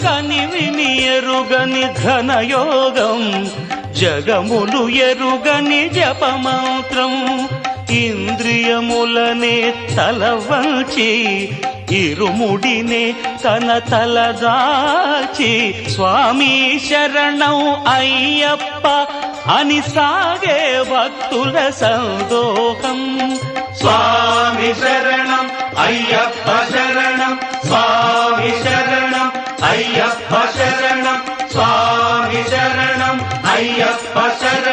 కనివిని ఎరుగని ఘనయోగం జగములు ఎరుగని జపమంత్రం ఇంద్రియములనే తలవంచి ఇరుముడినే తన తలదాచి స్వామి శరణం అయ్యప్ప అని సాగే భక్తుల సందోహం. స్వామి శరణం అయ్యప్ప శరణం స్వామి శరణం అయ్యప్ప శరణం స్వామి శరణం అయ్యప్ప శరణం